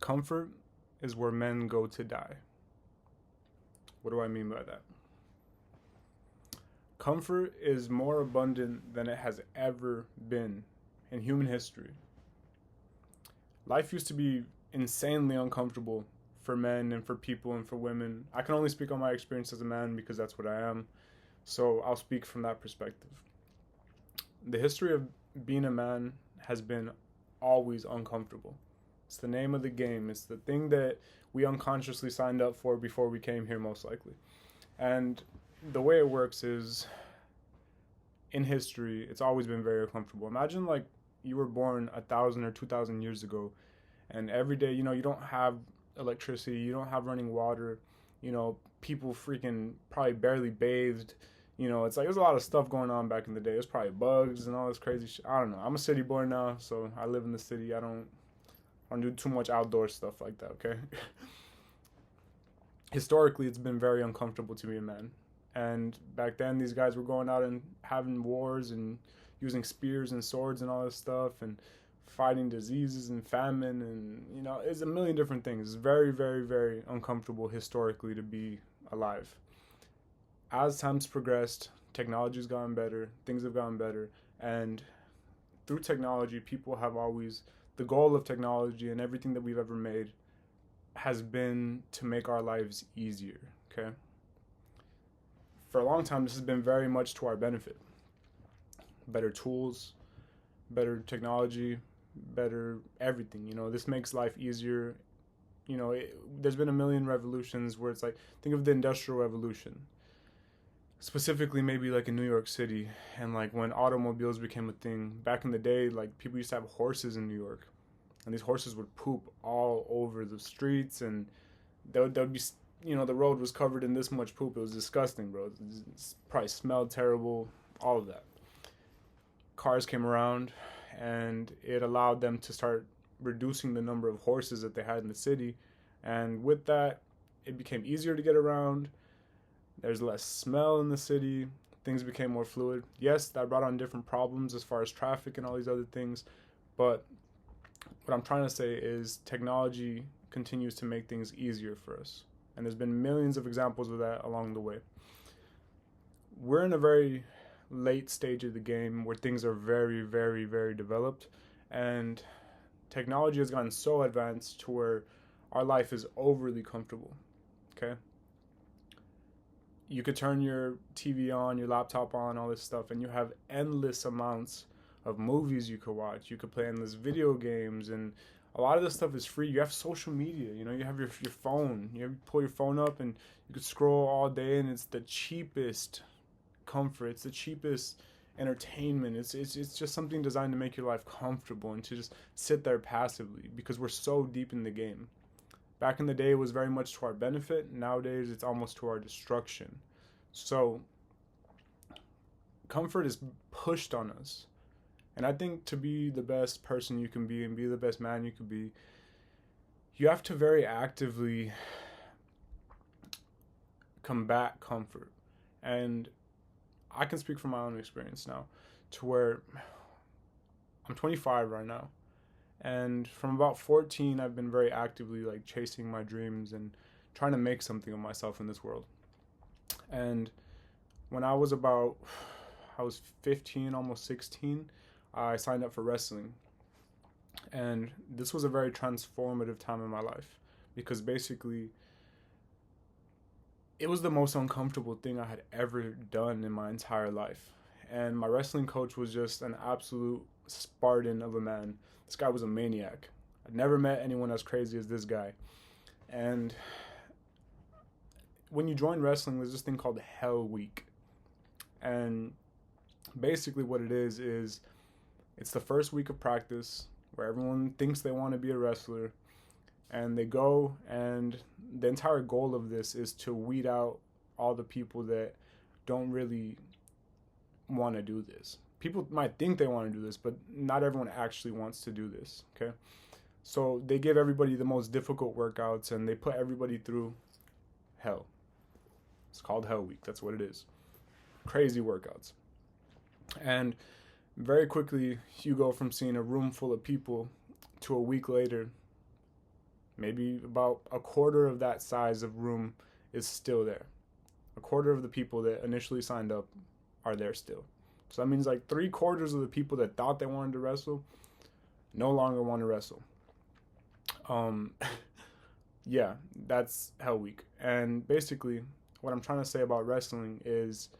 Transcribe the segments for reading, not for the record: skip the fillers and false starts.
Comfort is where men go to die. What do I mean by that? Comfort is more abundant than it has ever been in human history. Life used to be insanely uncomfortable for men and for people and for women. I can only speak on my experience as a man because that's what I am. So I'll speak from that perspective. The history of being a man has been always uncomfortable. It's the name of the game. It's the thing that we unconsciously signed up for before we came here, most likely. And the way it works is, in history, it's always been very uncomfortable. Imagine like you were born 1,000 or 2,000 years ago, and every day, you don't have electricity, you don't have running water, people freaking probably barely bathed. It's like there's a lot of stuff going on back in the day. There's probably bugs and all this crazy shit. I don't know. I'm a city boy now, so I live in the city. I don't do too much outdoor stuff like that, okay? Historically, it's been very uncomfortable to be a man. And back then, these guys were going out and having wars and using spears and swords and all this stuff and fighting diseases and famine and, it's a million different things. It's very, very, very uncomfortable historically to be alive. As time's progressed, technology's gotten better, things have gotten better, and through technology, people have always, the goal of technology and everything that we've ever made has been to make our lives easier, okay? For a long time, this has been very much to our benefit. Better tools, better technology, better everything, this makes life easier. There's been a million revolutions where it's like, think of the Industrial Revolution. Specifically, maybe like in New York City, and like when automobiles became a thing. Back in the day, like people used to have horses in New York, and these horses would poop all over the streets, and there would be, the road was covered in this much poop. It was disgusting, bro. It probably smelled terrible, all of that. Cars came around, and it allowed them to start reducing the number of horses that they had in the city, and with that, it became easier to get around. There's less smell in the city. Things became more fluid. Yes, that brought on different problems as far as traffic and all these other things. But what I'm trying to say is technology continues to make things easier for us. And there's been millions of examples of that along the way. We're in a very late stage of the game where things are very, very, very developed. And technology has gotten so advanced to where our life is overly comfortable. Okay? You could turn your TV on, your laptop on, all this stuff, and you have endless amounts of movies you could watch. You could play endless video games, and a lot of this stuff is free. You have social media, you have your phone. You pull your phone up, and you could scroll all day, and it's the cheapest comfort. It's the cheapest entertainment. It's just something designed to make your life comfortable and to just sit there passively because we're so deep in the game. Back in the day, it was very much to our benefit. Nowadays, it's almost to our destruction. So, comfort is pushed on us. And I think to be the best person you can be and be the best man you can be, you have to very actively combat comfort. And I can speak from my own experience now, to where I'm 25 right now. And from about 14, I've been very actively like chasing my dreams and trying to make something of myself in this world. And when I was 15, almost 16, I signed up for wrestling. And this was a very transformative time in my life because basically it was the most uncomfortable thing I had ever done in my entire life. And my wrestling coach was just an absolute Spartan of a man. This guy was a maniac. I'd never met anyone as crazy as this guy. And when you join wrestling, there's this thing called Hell Week. And basically what it is it's the first week of practice where everyone thinks they want to be a wrestler. And they go, and the entire goal of this is to weed out all the people that don't really want to do this. People might think they want to do this, but not everyone actually wants to do this, okay? So they give everybody the most difficult workouts, and they put everybody through hell. It's called Hell Week. That's what it is. Crazy workouts. And very quickly, you go from seeing a room full of people to a week later, Maybe about a quarter of that size of room is still there. A quarter of the people that initially signed up are there still. So that means like 3/4 of the people that thought they wanted to wrestle no longer want to wrestle. Yeah, that's Hell Week. And basically, what I'm trying to say about wrestling is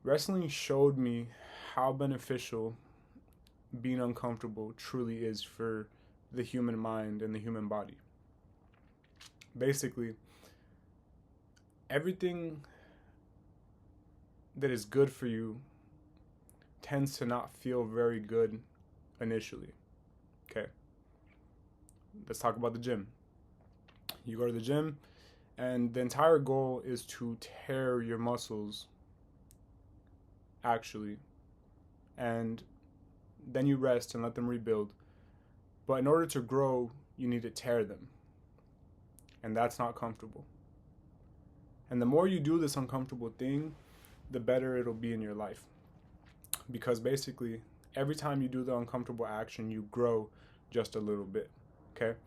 wrestling showed me how beneficial being uncomfortable truly is for the human mind and the human body. Basically, everything that is good for you tends to not feel very good initially. Okay, let's talk about the gym. You go to the gym, and the entire goal is to tear your muscles, actually, and then you rest and let them rebuild. But in order to grow, you need to tear them, and that's not comfortable. And the more you do this uncomfortable thing, the better it'll be in your life. Because basically, every time you do the uncomfortable action, you grow just a little bit. Okay?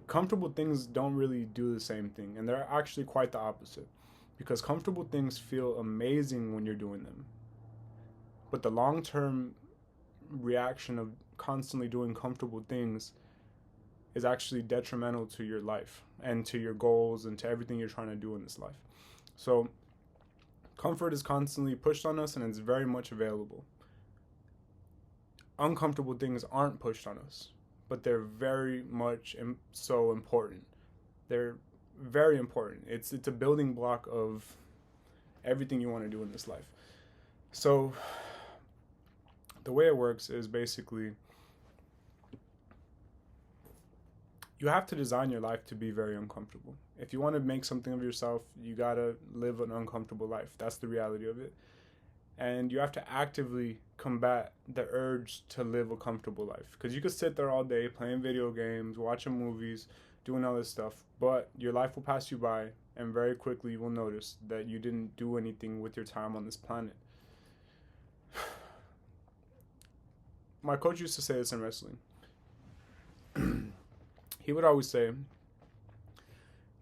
Comfortable things don't really do the same thing, and they're actually quite the opposite. Because comfortable things feel amazing when you're doing them. But the long-term reaction of constantly doing comfortable things is actually detrimental to your life and to your goals and to everything you're trying to do in this life. So comfort is constantly pushed on us, and it's very much available. Uncomfortable things aren't pushed on us, but they're very much so important. They're very important. It's a building block of everything you want to do in this life. So the way it works is basically you have to design your life to be very uncomfortable. If you want to make something of yourself, you gotta live an uncomfortable life. That's the reality of it. And you have to actively combat the urge to live a comfortable life. Because you could sit there all day playing video games, watching movies, doing all this stuff, but your life will pass you by, and very quickly you will notice that you didn't do anything with your time on this planet. My coach used to say this in wrestling. He would always say,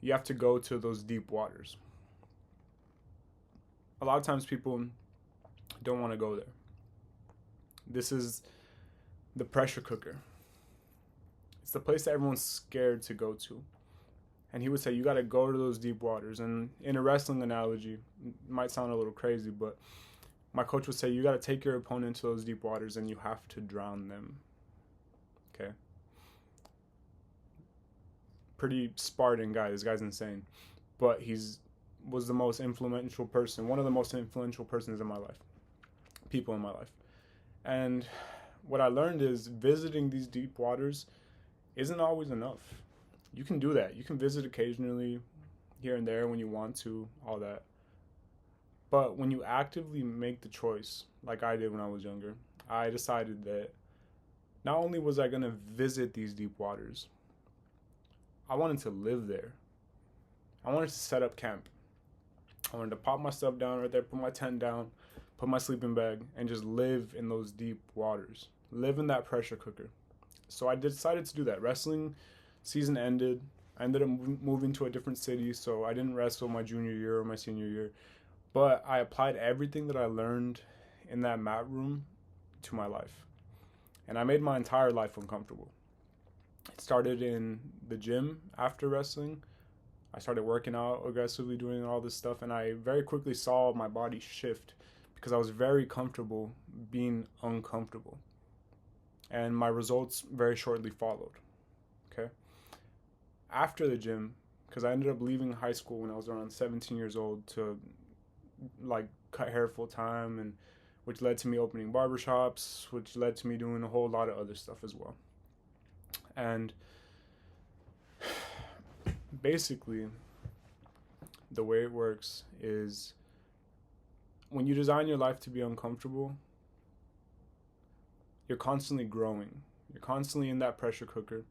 you have to go to those deep waters. A lot of times people don't want to go there. This is the pressure cooker. It's the place that everyone's scared to go to. And he would say, you got to go to those deep waters. And in a wrestling analogy, it might sound a little crazy, but my coach would say, you got to take your opponent to those deep waters and you have to drown them. Okay? Pretty Spartan guy. This guy's insane. But was the most influential person, one of the most influential persons in my life. People in my life. And what I learned is visiting these deep waters isn't always enough. You can do that. You can visit occasionally, here and there when you want to, all that. But when you actively make the choice, like I did when I was younger, I decided that not only was I going to visit these deep waters, I wanted to live there. I wanted to set up camp. I wanted to pop my stuff down right there, put my tent down, put my sleeping bag, and just live in those deep waters. Live in that pressure cooker. So I decided to do that. Wrestling season ended. I ended up moving to a different city, so I didn't wrestle my junior year or my senior year. But I applied everything that I learned in that mat room to my life. And I made my entire life uncomfortable. It started in the gym after wrestling. I started working out aggressively, doing all this stuff, and I very quickly saw my body shift because I was very comfortable being uncomfortable. And my results very shortly followed. Okay? After the gym, because I ended up leaving high school when I was around 17 years old to like cut hair full time, and which led to me opening barbershops, which led to me doing a whole lot of other stuff as well. And basically, the way it works is when you design your life to be uncomfortable, you're constantly growing. You're constantly in that pressure cooker.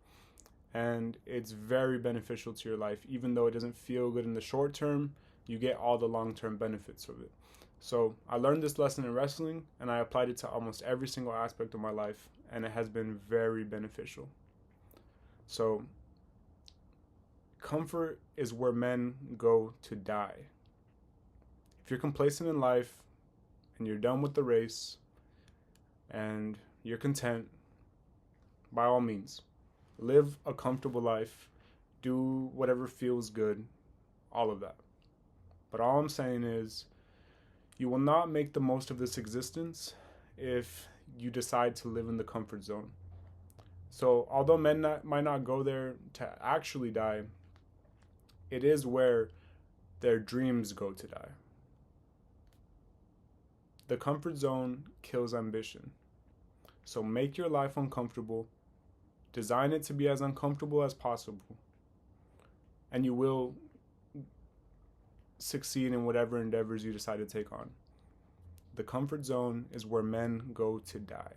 And it's very beneficial to your life. Even though it doesn't feel good in the short term, you get all the long-term benefits of it. So I learned this lesson in wrestling, and I applied it to almost every single aspect of my life. and it has been very beneficial. So, comfort is where men go to die. If you're complacent in life and you're done with the race and you're content, by all means, live a comfortable life, do whatever feels good, all of that. But all I'm saying is, you will not make the most of this existence if you decide to live in the comfort zone. So, although men might not go there to actually die, it is where their dreams go to die. The comfort zone kills ambition. So make your life uncomfortable, design it to be as uncomfortable as possible, and you will succeed in whatever endeavors you decide to take on. The comfort zone is where men go to die.